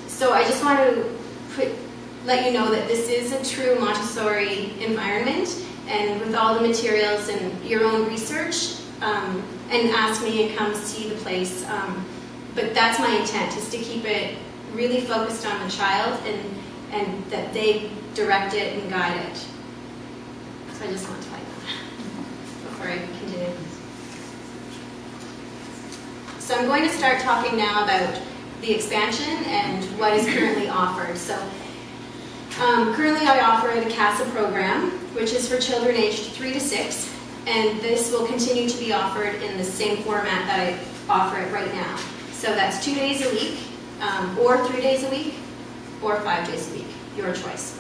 So I just want to let you know that this is a true Montessori environment, and with all the materials and your own research, and ask me and come see the place. But that's my intent, is to keep it really focused on the child, and that they direct it and guide it. So I just want to tell you that before I continue. So I'm going to start talking now about the expansion and what is currently offered. So currently I offer the CASA program, which is for children aged 3 to 6, and this will continue to be offered in the same format that I offer it right now. So that's 2 days a week, or 3 days a week, or 5 days a week, your choice.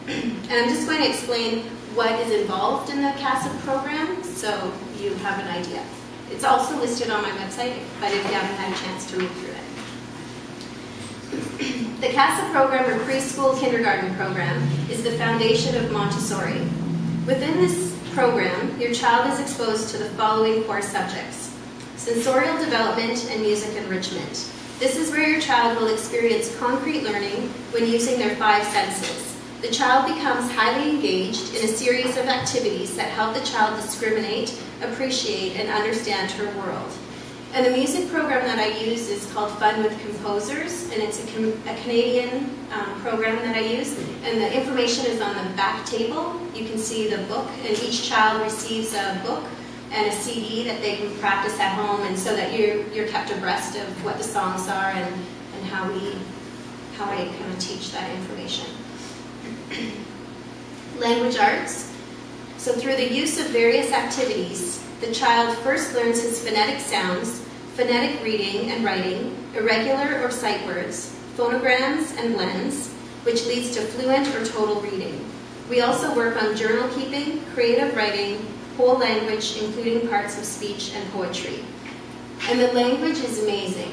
And I'm just going to explain what is involved in the CASA program so you have an idea. It's also listed on my website, but if you haven't had a chance to read through it. The CASA program, or preschool kindergarten program, is the foundation of Montessori. Within this program, your child is exposed to the following core subjects: sensorial development and music enrichment. This is where your child will experience concrete learning when using their 5 senses. The child becomes highly engaged in a series of activities that help the child discriminate, appreciate, and understand her world. And the music program that I use is called Fun with Composers, and it's a Canadian program that I use. And the information is on the back table. You can see the book, and each child receives a book and a CD that they can practice at home, and so that you're kept abreast of what the songs are and how I kind of teach that information. Language arts. So through the use of various activities, the child first learns his phonetic sounds, phonetic reading and writing, irregular or sight words, phonograms and blends, which leads to fluent or total reading. We also work on journal keeping, creative writing, whole language, including parts of speech and poetry. And the language is amazing.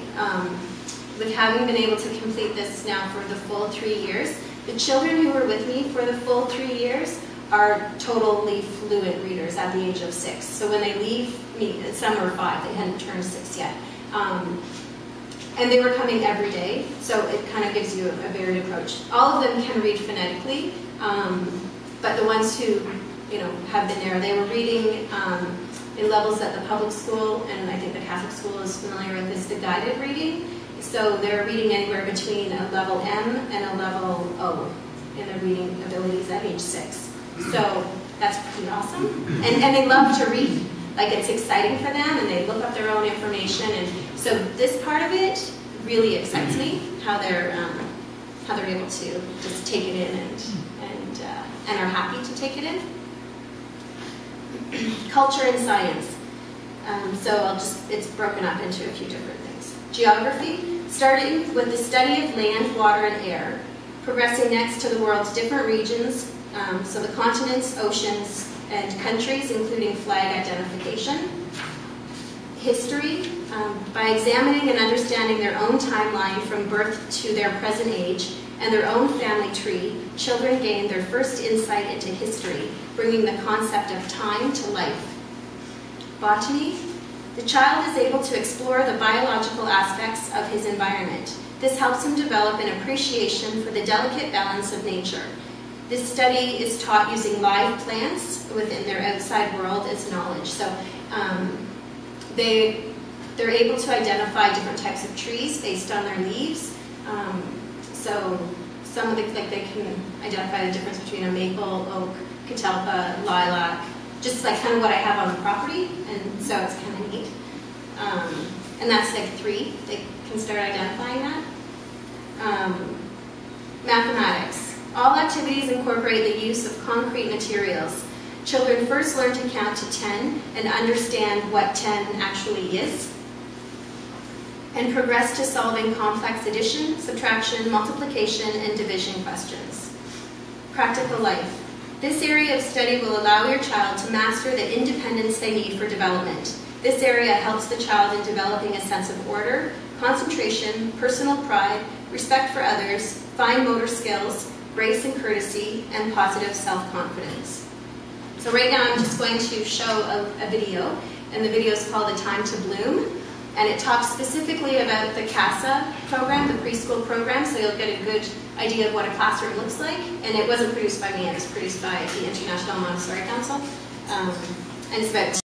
With having been able to complete this now for the full 3 years, the children who were with me for the full 3 years are totally fluent readers at the age of 6. So when they leave me, some were 5, they hadn't turned 6 yet. And they were coming every day, so it kind of gives you a varied approach. All of them can read phonetically, but the ones who have been there, they were reading in levels at the public school, and I think the Catholic school is familiar with this, the guided reading. So they're reading anywhere between a level M and a level O in their reading abilities at age 6. So that's pretty awesome. And they love to read. Like, it's exciting for them, and they look up their own information. And so this part of it really excites me, how they're able to just take it in and are happy to take it in. Culture and science. So it's broken up into a few different things. Geography, starting with the study of land, water, and air, progressing next to the world's different regions, so the continents, oceans, and countries, including flag identification. History, by examining and understanding their own timeline from birth to their present age and their own family tree, children gain their first insight into history, bringing the concept of time to life. Botany, the child is able to explore the biological aspects of his environment. This helps him develop an appreciation for the delicate balance of nature. This study is taught using live plants within their outside world as knowledge. So they're able to identify different types of trees based on their leaves. So some of they can identify the difference between a maple, oak, catalpa, lilac, just like kind of what I have on the property, and so it's kind of neat. And that's like 3, they can start identifying that. Mathematics. All activities incorporate the use of concrete materials. Children first learn to count to 10 and understand what 10 actually is, and progress to solving complex addition, subtraction, multiplication, and division questions. Practical life. This area of study will allow your child to master the independence they need for development. This area helps the child in developing a sense of order, concentration, personal pride, respect for others, fine motor skills, grace and courtesy, and positive self-confidence. So right now I'm just going to show a video, and the video is called A Time to Bloom. And it talks specifically about the CASA program, the preschool program, so you'll get a good idea of what a classroom looks like. And it wasn't produced by me, it was produced by the International Montessori Council. And it's about